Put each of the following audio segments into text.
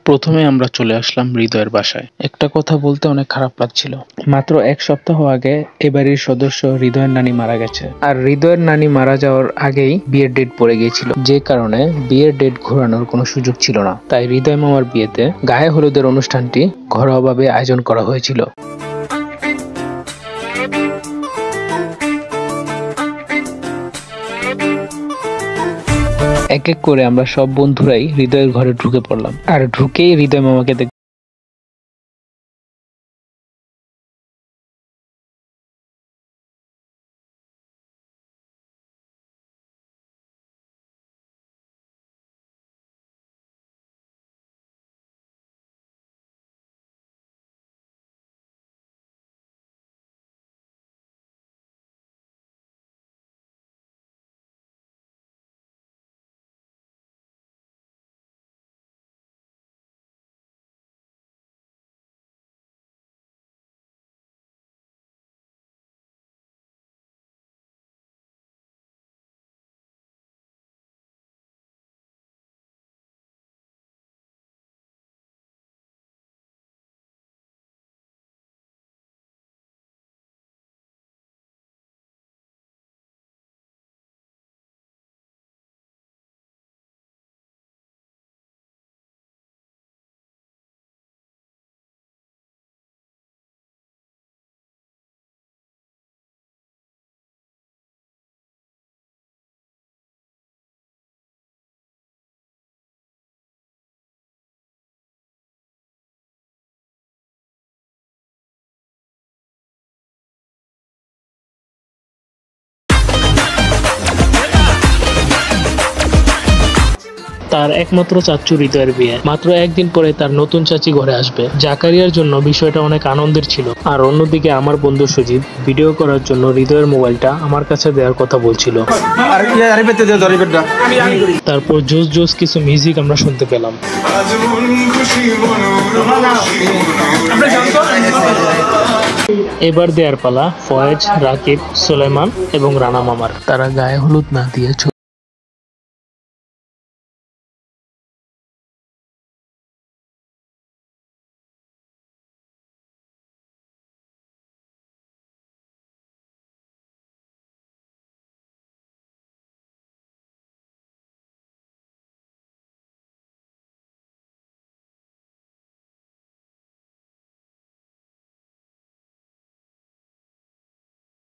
প্রথমে আমরা চলে আসলাম হৃদয়ের বাসায়। একটা কথা বলতে অনেক খারাপ লাগছিল। মাত্র এক সপ্তাহ আগে এ বাড়ির সদস্য হৃদয়ের নানি মারা গেছে। আর হৃদয়ের নানি মারা যাওয়ার আগেই বিয়ের ডেট পড়ে গিয়েছিল, যে কারণে বিয়ের ডেট ঘোরানোর কোনো সুযোগ ছিল না। তাই হৃদয় মামার বিয়েতে গায়ে হলুদের অনুষ্ঠানটি ঘরোয়াভাবে আয়োজন করা হয়েছিল। এক এক করে আমরা সব বন্ধুরাই হৃদয়ের ঘরে ঢুকে পড়লাম, আর ঢুকেই হৃদয় মামাকে তার একমাত্র চাচু হৃদয়ের বিয়ে। মাত্র একদিন পরে তার নতুন চাচি ঘরে আসবে। জাকারিয়ার জন্য বিষয়টা অনেক আনন্দের ছিল। আর অন্যদিকে আমার বন্ধু সজীব ভিডিও করার জন্য হৃদয়ের মোবাইলটা আমার কাছে দেওয়ার কথা বলছিল। তারপর জোস জোস কিছু মিউজিক আমরা শুনতে পেলাম। এবার দেয়ার পালা ফয়েজ, রাকিব, সুলাইমান এবং রানা মামার। তারা গায়ে হলুদ না দিয়ে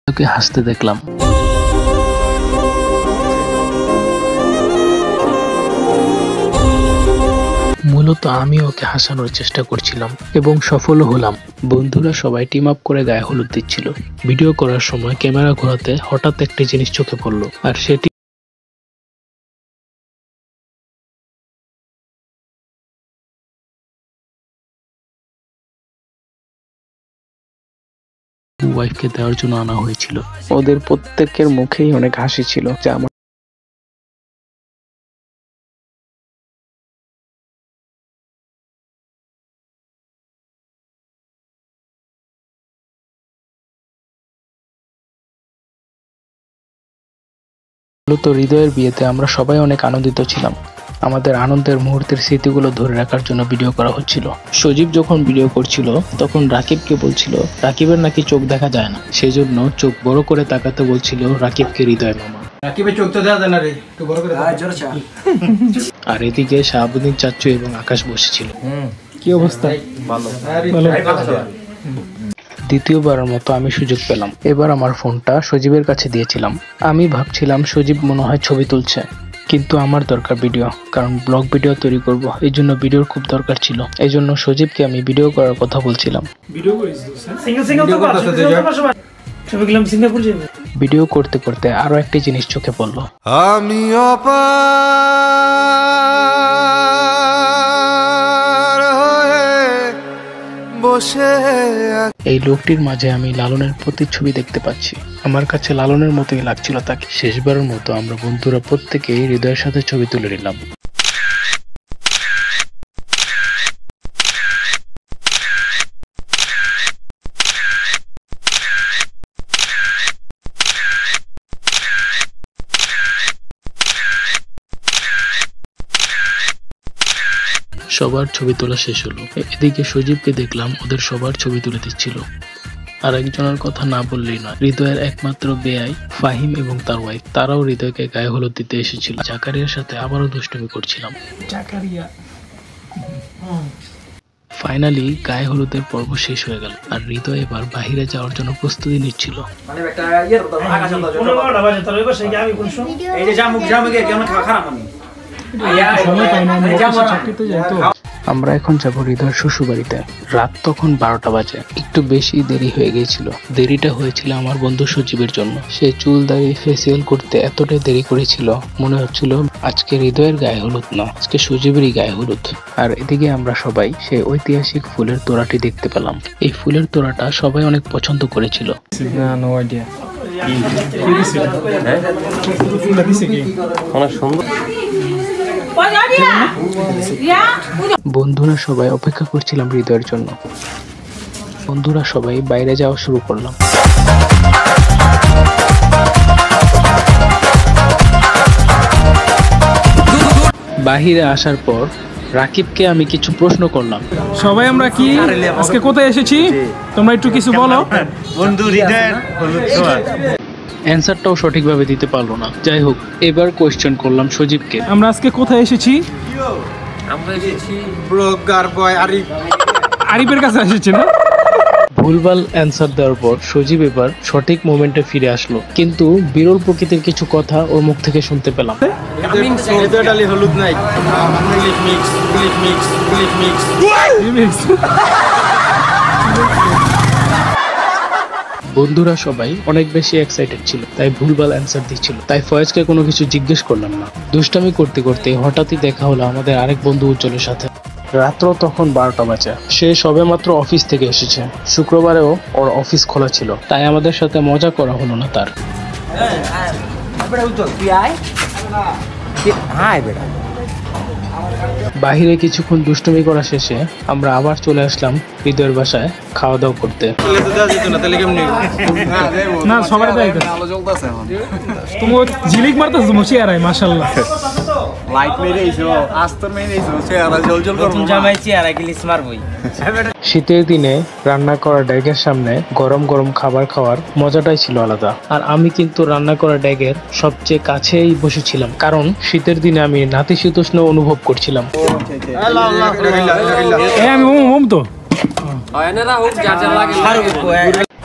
ওকে হাসতে দেখলাম। মূলত আমি ওকে হাসানোর চেষ্টা করছিলাম এবং সফলও হলাম। বন্ধুরা সবাই টিম আপ করে গায়ে হলুদ দিচ্ছিল। ভিডিও করার সময় ক্যামেরা ঘোরাতে হঠাৎ একটি জিনিস চোখে পড়লো, আর সেটি ওয়াইফকে দেওয়ার জন্য আনা হয়েছিল। ওদের প্রত্যেকের মুখেই অনেক হাসি ছিল, যা আমার মূলত হৃদয়ের বিয়েতে আমরা সবাই অনেক আনন্দিত ছিলাম। আমাদের আনন্দের মুহূর্তের স্মৃতিগুলো ধরে রাখার জন্য ভিডিও করা হচ্ছিল। সজীব যখন ভিডিও করছিল তখন রাকিবকে বলছিল রাকিবের নাকি চোখ দেখা যায় না, সেজন্য চোখ বড় করে তাকাতে বলছিল রাকিবকে হৃদয় মামা। রাকিবের চোখ তো দেখা যায় না রে, একটু বড় করে আর এদিকে শাহাবুদ্দিন চাচ্চু এবং আকাশ বসেছিল। কি অবস্থা? ভালো। দ্বিতীয়বারের মতো আমি সুযোগ পেলাম। এবার আমার ফোনটা সজীবের কাছে দিয়েছিলাম। আমি ভাবছিলাম সজীব মনে হয় ছবি তুলছে, কিন্তু আমার দরকার ভিডিও, কারণ ব্লগ ভিডিও তৈরি করব। এই জন্য ভিডিওর খুব দরকার ছিল। এই জন্য সজীবকে আমি ভিডিও করার কথা বলছিলাম। ভিডিও করতে করতে আরো একটি জিনিস চোখে পড়লো। আমি এই লোকটির মাঝে আমি লালনের প্রতিচ্ছবি দেখতে পাচ্ছি। আমার কাছে লালনের মতোই লাগছিল তাকে। শেষবারের মতো আমরা বন্ধুরা প্রত্যেকেই হৃদয়ের সাথে ছবি তুলে নিলাম। সবার ছবি তোলা শেষ হলো। এদিকে সজীবকে দেখলাম ওদের সবার ছবি তুলে দিচ্ছিল। আর একজনের কথা না বললেই নয়, হৃদয়ের একমাত্র বেয়াই ফাহিম এবং তার ওয়াইফ, তারাও হৃদয়কে গায়ে হলুদ দিতে এসেছিল। জাকারিয়ার সাথে আবারও দুষ্টুমি করছিলাম। ফাইনালি গায়ে হলুদের পর্ব শেষ হয়ে গেল, আর হৃদয় এবার বাহিরে যাওয়ার জন্য প্রস্তুতি নিচ্ছিল। আমরা এখন যাবো হৃদয়ের শ্বশুর বাড়িতে। রাত তখন 12টা বাজে, একটু বেশি দেরি হয়ে গিয়েছিল। দেরিটা হয়েছিল আমার বন্ধু সজীবের জন্য। সে চুল দাড়ি ফেসিয়াল করতে এতটাই দেরি করেছিল, মনে হচ্ছিল আজকে হৃদয়ের গায়ে হলুদ না, আজকে সজীবেরই গায়ে হলুদ। আর এদিকে আমরা সবাই সেই ঐতিহাসিক ফুলের তোড়াটি দেখতে পেলাম। এই ফুলের তোড়াটা সবাই অনেক পছন্দ করেছিল। বন্ধুরা সবাই অপেক্ষা করছিলাম হৃদয়ের জন্য। বন্ধুরা সবাই বাইরে যাওয়া শুরু করলাম। বাহিরে আসার পর রাকিবকে আমি কিছু প্রশ্ন করলাম। সবাই আমরা কি আজকে কোথায় এসেছি, তোমরা একটু কিছু বলো। বন্ধু হৃদয়ের অ্যান্সারটাও সঠিকভাবে দিতে পারলো না। যাই হোক, এবার কোয়েশ্চেন করলাম সজীবকে। আমরা আজকে কোথায় এসেছি? আমরা এসেছি ব্লগার বয় আরিফের কাছে এসেছি না? ভুলভাল অ্যান্সার দেওয়ার পর সজীব এবার সঠিক মোমেন্টে ফিরে আসলো, কিন্তু বিরল প্রকৃতির কিছু কথা ওর মুখ থেকে শুনতে পেলাম। হলুদ নাই, বন্ধুরা সবাই অনেক বেশি এক্সাইটেড ছিল, তাই ভুলভাল অ্যান্সার দিচ্ছিল। তাই ফয়েজকে কোনো কিছু জিজ্ঞেস করলাম না। দুষ্টামি করতে করতে হঠাৎই দেখা হলো আমাদের আরেক বন্ধু উজ্জ্বলের সাথে। রাত্র তখন 12টা বাজে। সে সবেমাত্র অফিস থেকে এসেছে। শুক্রবারেও ওর অফিস খোলা ছিল, তাই আমাদের সাথে মজা করা হলো না তার। বাহিরে কিছুক্ষণ দুষ্টুমি করা শেষে আমরা আবার চলে আসলাম হৃদয়ের বাসায় খাওয়া দাওয়া করতে। না সবাই তোমার ঝিলিক মারতেছো মশিয়ারাই, মাশাআল্লাহ। লাইট মেরে এসো, আস্তর মেরে এসো, চেহারা জলজল করবো। জামাই চেহারা গিলিস মারবই। শীতের দিনে রান্না করা ড্যাগের সামনে গরম গরম খাবার খাওয়ার মজাটাই ছিল আলাদা। আর আমি কিন্তু রান্না করা ড্যাগের সবচেয়ে কাছেই বসেছিলাম, কারণ শীতের দিনে আমি নাতিশীতোষ্ণ অনুভব করছিলাম।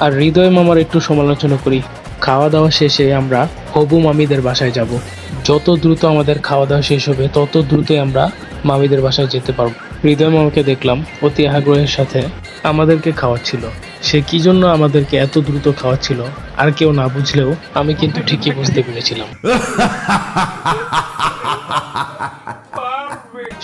আর হৃদয় মামার একটু সমালোচনা করি। খাওয়া দাওয়া শেষে আমরা হবু মামিদের বাসায় যাব। যত দ্রুত আমাদের খাওয়া দাওয়া শেষ হবে তত দ্রুতই আমরা মামিদের বাসায় যেতে পারবো। হৃদয় মামাকে দেখলাম অতি আগ্রহের সাথে আমাদেরকে খাওয়াচ্ছিল। সে কি জন্য আমাদেরকে এত দ্রুত খাওয়াচ্ছিল আর কেউ না বুঝলেও আমি কিন্তু ঠিকই বুঝতে পেরেছিলাম।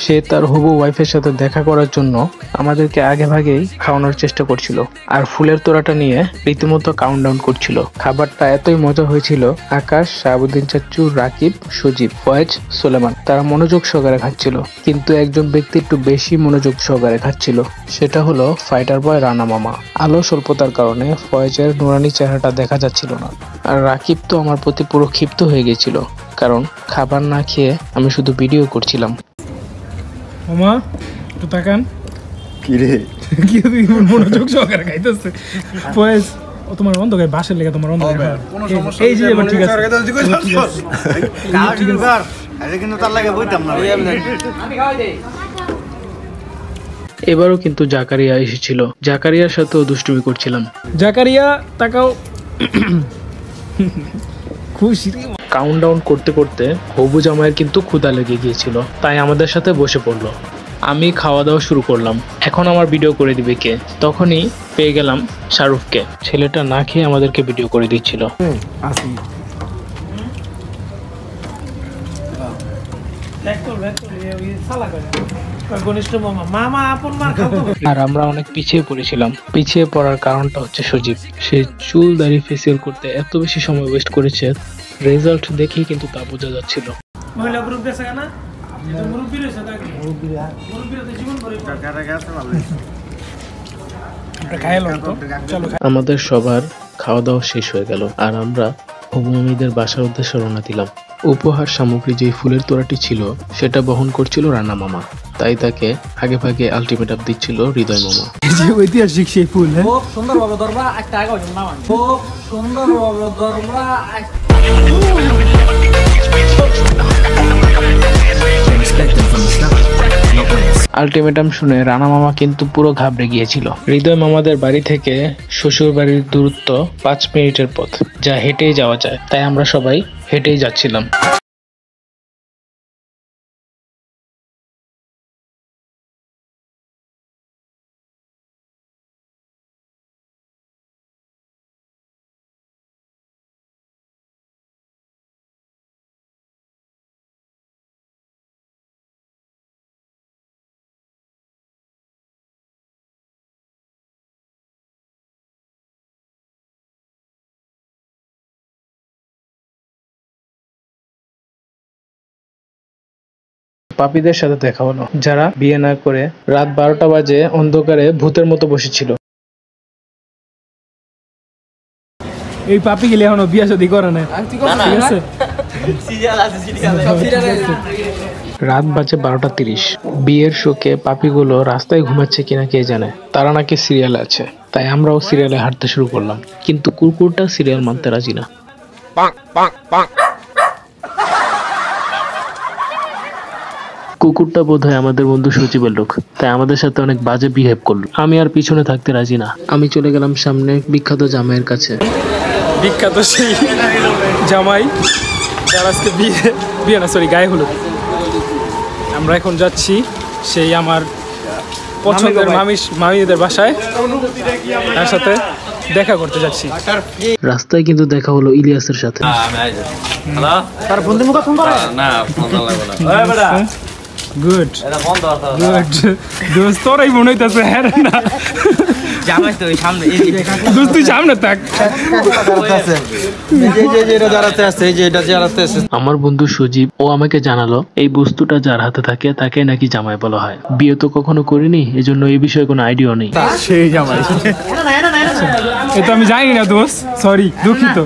সে তার হবু ওয়াইফের সাথে দেখা করার জন্য আমাদেরকে আগে ভাগেই খাওয়ানোর চেষ্টা করছিল, আর ফুলের তোড়াটা নিয়ে রীতিমতো কাউন্টডাউন করছিল। খাবারটা এতই মজা হয়েছিল, আকাশ, শাহাবুদ্দিন চাচ্চু, রাকিব, সজীব, ফয়েজ, সুলেমান তারা মনোযোগ সহকারে খাচ্ছিল। কিন্তু একজন ব্যক্তি একটু বেশি মনোযোগ সহকারে খাচ্ছিল, সেটা হলো ফাইটার বয় রানা মামা। আলো স্বল্পতার কারণে ফয়েজের নুরানি চেহারাটা দেখা যাচ্ছিল না। আর রাকিব তো আমার প্রতি পুরো ক্ষিপ্ত হয়ে গেছিল, কারণ খাবার না খেয়ে আমি শুধু ভিডিও করছিলাম। মামা একটু তাকান। কি রে, কি মনোযোগ সহকারে খাইতেছে ফয়েজ। ও তোমার অন্ধকার বাসের লেগে তোমার অন্ধকার এই যে এবার ঠিক আছে। কিন্তু তার লাগে বইতাম না। এবারও কিন্তু জাকারিয়া এসেছিল। জাকারিয়ার সাথেও দুষ্টুমি করছিলাম। জাকারিয়া তাকাও। খুশি। কাউন্টডাউন করতে করতে হবু জামাইয়ের কিন্তু ক্ষুধা লেগে গিয়েছিল, তাই আমাদের সাথে বসে পড়লো। আমি খাওয়া দাওয়া শুরু করলাম। এখন আমার ভিডিও করে দিবে কে? তখনই পেয়ে গেলাম শাহরুখকে। ছেলেটা না খেয়ে আমাদেরকে ভিডিও করে দিচ্ছিল। আর আমরা অনেক পিছিয়ে পড়েছিলাম। পিছিয়ে পড়ার কারণটা হচ্ছে সজীব। সে চুল দাড়ি ফেসিয়াল করতে এত বেশি সময় ওয়েস্ট করেছে, রেজাল্ট দেখেই কিন্তু তা বোঝা যাচ্ছিল। আমাদের সবার খাওয়া দাওয়া শেষ হয়ে গেল, আর আমরা হবু মামিদের বাসার উদ্দেশ্যে রওনা দিলাম। উপহার সামগ্রী যে ফুলের তোড়াটি ছিল সেটা বহন করছিল রানা মামা। তাই তাকে আগে ভাগে আলটিমেটাম দিচ্ছিল হৃদয় মামা। যে ঐতিহাসিক সেই ফুল, হ্যাঁ খুব সুন্দরভাবে ধরবা, একটা আগে হইল না মানে খুব সুন্দরভাবে ধরবা। আলটিমেটাম শুনে রানা মামা কিন্তু পুরো ঘাবড়ে গিয়েছিল। হৃদয় মামাদের বাড়ি থেকে শ্বশুর বাড়ির দূরত্ব 5 মিনিটের পথ, যা হেঁটেই যাওয়া যায়, তাই আমরা সবাই হেঁটেই যাচ্ছিলাম। পাপীদের সাথে দেখা হলো, যারা বিয়ে না করে রাত 12টা বাজে অন্ধকারে ভূতের মতো বসেছিল। এই পাপি গেলে এখনো বিয়া শাদী করে না, ঠিক আছে? রাত বাজে 12টা 30। বিয়ের শোকে পাপিগুলো রাস্তায় ঘুমাচ্ছে কিনা কে জানে। তারা নাকি সিরিয়ালে আছে, তাই আমরাও সিরিয়ালে হাঁটতে শুরু করলাম, কিন্তু কুকুরটা সিরিয়াল মানতে রাজি না। কুকুরটা বোধহয় আমাদের বন্ধু সচিবের লোক, তাই আমাদের সাথে অনেক বাজে বিহেভ করলো। আমি আর পিছনে থাকতে রাজি না, আমি চলে গেলাম সামনে বিখ্যাত জামাইয়ের কাছে। বিখ্যাত সেই জামাই যার আজকে বিয়ে না, সরি, গায়ে হলুদ। আমরা এখন যাচ্ছি সেই আমার পছন্দের মামিদের বাসায়, তার সাথে দেখা করতে যাচ্ছি। রাস্তায় কিন্তু দেখা হলো ইলিয়াসের সাথে। তার বন্ধুর মুখ ফোন করে না, ফোন লাগবে না। গুড গুড দোস্ত, তোরাই মনে হইতাছে। হ্যাঁ না জামাই তো ওই সামনে, দোস্ত তুই সামনে থাক। আমার বন্ধু সজীব ও আমাকে জানালো এই বস্তুটা যার হাতে থাকে তাকে নাকি জামাই বলা হয়। বিয়ে তো কখনো করিনি, এজন্য এই বিষয়ে কোনো আইডিয়া নেই। সেই জামাই এটা আমি জানি না দোস্ত, সরি, দুঃখিত।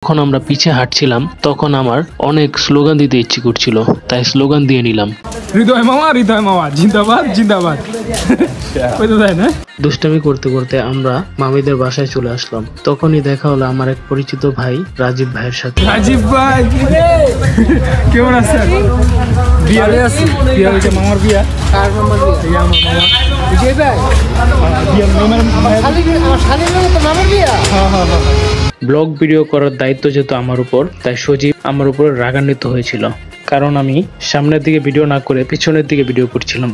যখন আমরা পিছে হাঁটছিলাম তখন আমার অনেক স্লোগান দিতে ইচ্ছে করছিল, তাই স্লোগান দিয়ে নিলাম। হৃদয় মামা জিন্দাবাদ জিন্দাবাদ। দুষ্টামি করতে করতে আমরা মামিদের বাসায় চলে আসলাম। তখনই দেখা হলো আমার এক পরিচিত ভাই রাজীব ভাইয়ের সাথে। রাজীব ভাই কেমন আছেন? বিয়া হয়েছে? বিয়া হয়েছে? মামার বিয়া? কার মামার বিয়া? আমার মামা বিজয় ভাই। মামার বিয়া? হ্যাঁ। ব্লগ ভিডিও করার দায়িত্ব যেহেতু আমার উপর, তাই সজীব আমার উপর রাগান্বিত হয়েছিল, কারণ আমি সামনের দিকে ভিডিও না করে পিছনের দিকে ভিডিও করছিলাম।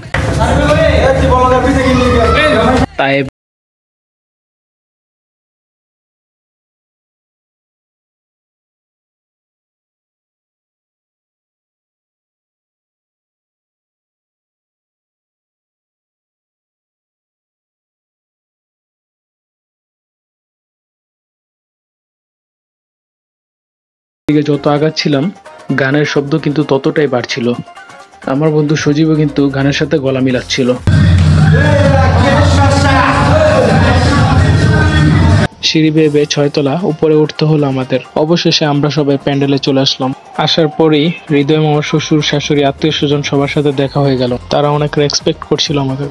তাই যত আগাচ্ছিলাম গানের শব্দ কিন্তু ততটাই বাড়ছিল। আমার বন্ধু সজীবও কিন্তু গানের সাথে গলা মিলাচ্ছিল। সিঁড়ি বেয়ে 6 তলা উপরে উঠতে হলো আমাদের। অবশেষে আমরা সবাই প্যান্ডেলে চলে আসলাম। আসার পরেই হৃদয় মামার শ্বশুর শাশুড়ি আত্মীয় স্বজন সবার সাথে দেখা হয়ে গেল। তারা অনেক রেসপেক্ট করছিল আমাদের।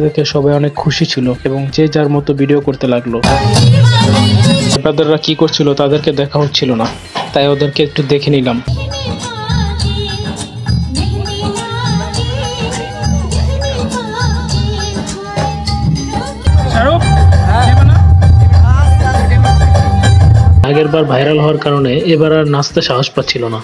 দেখে সবাই অনেক খুশি ছিল এবং যে যার মতো ভিডিও করতে লাগলো। ব্রাদাররা কি করছিল তাদেরকে দেখা হচ্ছিল না, তাই ওদেরকে একটু দেখে নিলাম। আগের বার ভাইরাল হওয়ার কারণে এবার আর নাচতে সাহস পাচ্ছিল না।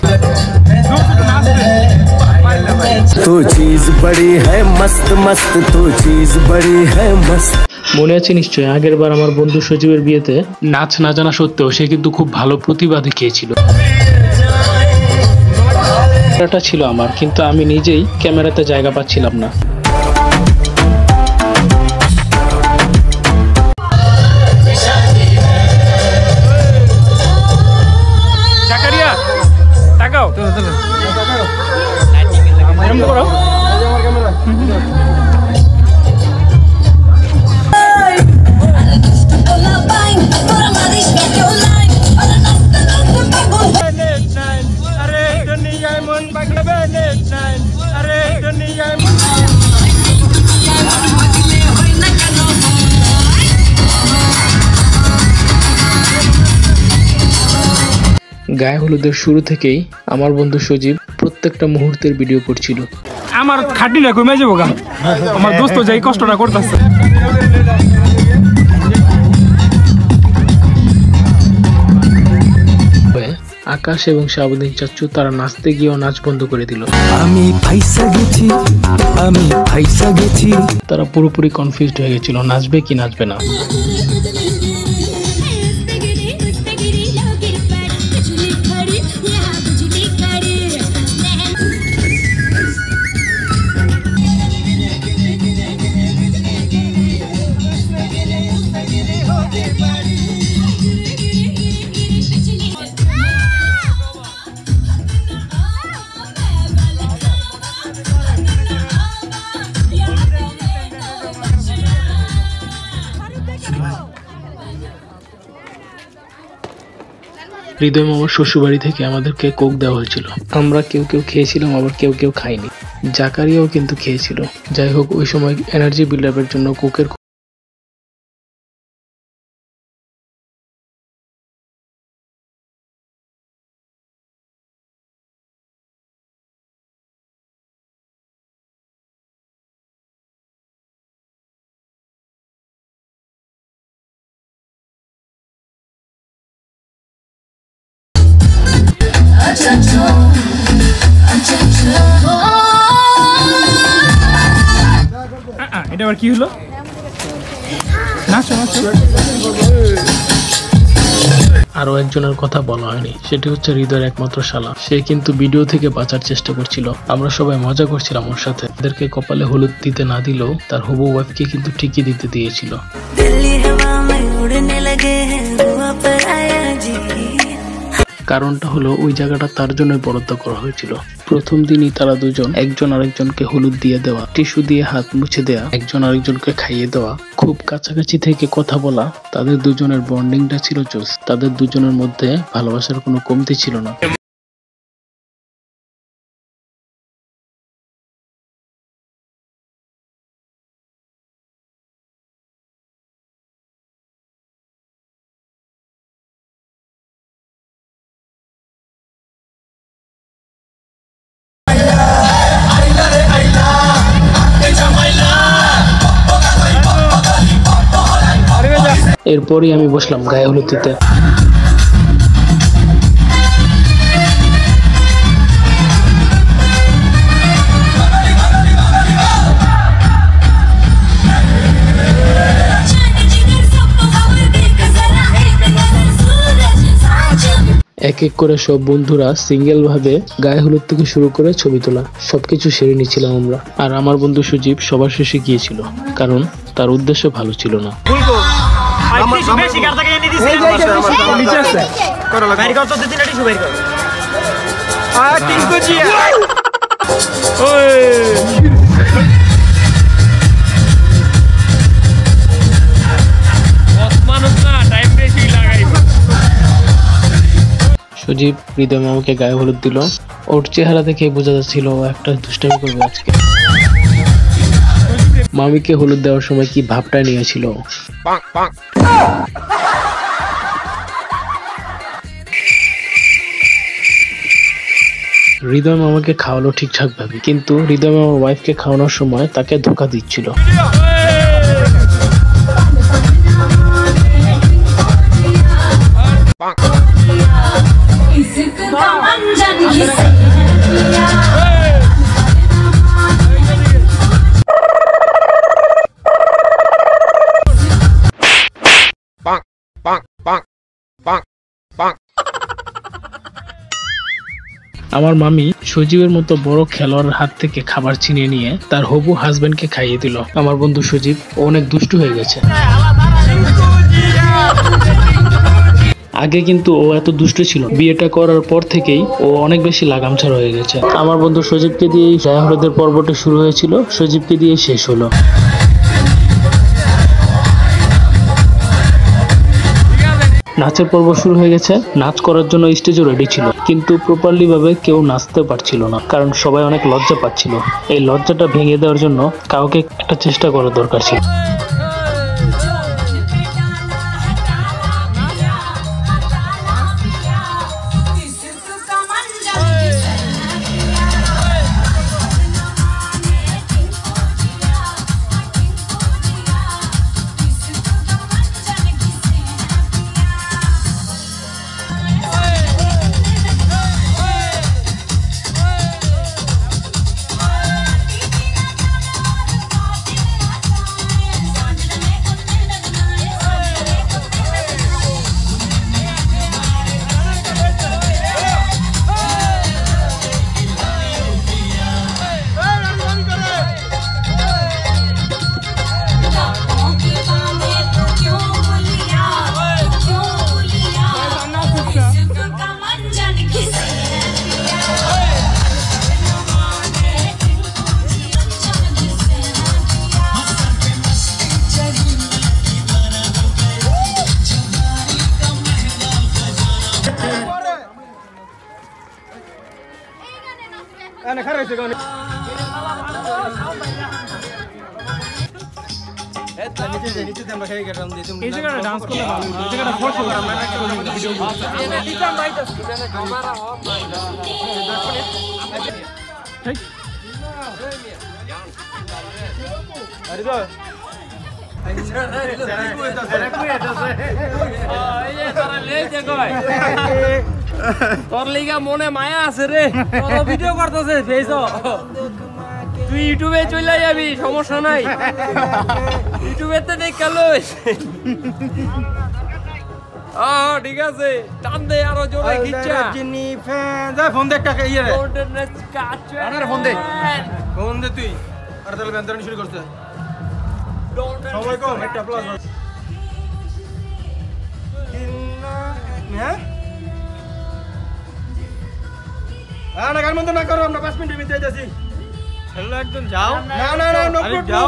तू चीज बड़ी है मस्त मस्त तू चीज बड़ी है मस्त। মনে আছে নিশ্চয়ই আগের বার আমার বন্ধু সজীবের বিয়েতে নাচ না জানা সত্ত্বেও সে কিন্তু খুব ভালো প্রতিভা দেখিয়েছিল। ক্যামেরাটা ছিল আমার, কিন্তু আমি নিজেই ক্যামেরাতে জায়গা পাচ্ছিলাম না। জাকারিয়া তাকাও এরকম করো। গায়ে হলুদের শুরু থেকেই আমার বন্ধু সজীব প্রত্যেকটা মুহূর্তের ভিডিও করছিল। আমার খাটি না কমে যাবো গা, আমার দোস্ত যাই কষ্টটা করতেছে। আকাশ এবং শাহাবুদ্দিন চাচ্চু তারা নাচতে গিয়েও নাচ বন্ধ করে দিল। তারা পুরোপুরি কনফিউজড হয়ে গেছিল নাচবে কি নাচবে না। হৃদয় মামার শ্বশুরবাড়ি থেকে আমাদেরকে কোক দেওয়া হয়েছিল। আমরা কেউ কেউ খেয়েছিলাম, আবার কেউ কেউ খাইনি। জাকারিয়াও কিন্তু খেয়েছিল। যাই হোক, ওই সময় এনার্জি বিল্ড আপের জন্য কোকের এটা আবার কি হলো? নাচো নাচো। আরো একজনের কথা বলা হয়নি, সেটি হচ্ছে হৃদয়ের একমাত্র শালা। সে কিন্তু ভিডিও থেকে বাঁচার চেষ্টা করছিল। আমরা সবাই মজা করছিলাম ওর সাথে। ওদেরকে কপালে হলুদ দিতে না দিলেও তার হবু ওয়াইফকে কিন্তু ঠিকই দিতে দিয়েছিল। কারণটা হলো ওই জায়গাটা তার জন্যই বরাদ্দ করা হয়েছিল। প্রথম দিনই তারা দুজন একজন আরেকজনকে হলুদ দিয়ে দেওয়া, টিস্যু দিয়ে হাত মুছে দেওয়া, একজন আরেকজনকে খাইয়ে দেওয়া, খুব কাছাকাছি থেকে কথা বলা, তাদের দুজনের বন্ডিংটা ছিল জোস। তাদের দুজনের মধ্যে ভালোবাসার কোনো কমতি ছিল না। এরপরই আমি বসলাম গায়ে হলুদ দিতে। এক এক করে সব বন্ধুরা সিঙ্গেল ভাবে গায়ে হলুদ থেকে শুরু করে ছবি তোলা সবকিছু সেরে নিয়েছিলাম আমরা। আর আমার বন্ধু সুজীব সবার শেষে গিয়েছিল, কারণ তার উদ্দেশ্য ভালো ছিল না। সুজীব হৃদয় মামাকে গায়ে হলুদ দিল। ওর চেহারা দেখে বোঝা যাচ্ছিল ও একটা দুষ্টামি করবে আজকে। মামিকে হলুদ দেওয়ার সময় কি ভাবটা নিয়েছিল। হৃদয় মামাকে খাওয়ালো ঠিকঠাক ভাবে, কিন্তু হৃদয় মামার ওয়াইফকে খাওয়ানোর সময় তাকে ধোকা দিচ্ছিল। আমার মামি সজীবের মতো বড় খেলোয়াড়ের হাত থেকে খাবার ছিনিয়ে নিয়ে তার হবু হাজবেন্ডকে খাইয়ে দিল। আমার বন্ধু সজীব অনেক দুষ্টু হয়ে গেছে। আগে কিন্তু ও এত দুষ্ট ছিল, বিয়েটা করার পর থেকেই ও অনেক বেশি লাগামছাড়া হয়ে গেছে। আমার বন্ধু সজীবকে দিয়েই গায়ে হলুদের পর্বটা শুরু হয়েছিল, সজীবকে দিয়ে শেষ হলো। নাচের পর্ব শুরু হয়ে গেছে। নাচ করার জন্য স্টেজও রেডি ছিল, কিন্তু প্রপারলি ভাবে কেউ নাচতে পারছিল না, কারণ সবাই অনেক লজ্জা পাচ্ছিল। এই লজ্জাটা ভেঙে দেওয়ার জন্য কাউকে একটা চেষ্টা করার দরকার ছিল। এই জায়গাটা ডান্স করলে ভালো হতো, এই জায়গাটা ফটো আমরা একটা ভিডিও করতে। তোর লিগা মনে মায়া আছে রে, ভিডিও করতেছে ফেস, তুই ইউটিউবে চলে যাবি, সমস্যা নাই, ইউটিউবেতে দেখা লইস। ঠিক আছে, টান দে আরো জোরে খিচ্চা। ফোন দে একটা ইয়ে রে, ফোন দে, ফোন দে তুই। আর তাহলে ব্যান্ডারনি শুরু করছে। সবাই কম একটা প্লাস। হ্যাঁ না গান বন্ধ না করো, আমরা 5 মিনিটের ভিতরে যাচ্ছি। একদম যাও, না না না যাও।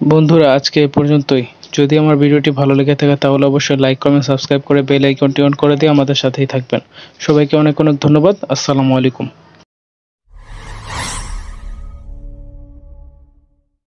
বন্ধুরা আজকে এ পর্যন্তই। যদি আমার ভিডিওটি ভালো লেগে থাকে তাহলে অবশ্যই লাইক কমেন্ট সাবস্ক্রাইব করে বেল আইকনটি অন করে দিয়ে আমাদের সাথেই থাকবেন। সবাইকে অনেক অনেক ধন্যবাদ। আসসালামু আলাইকুম।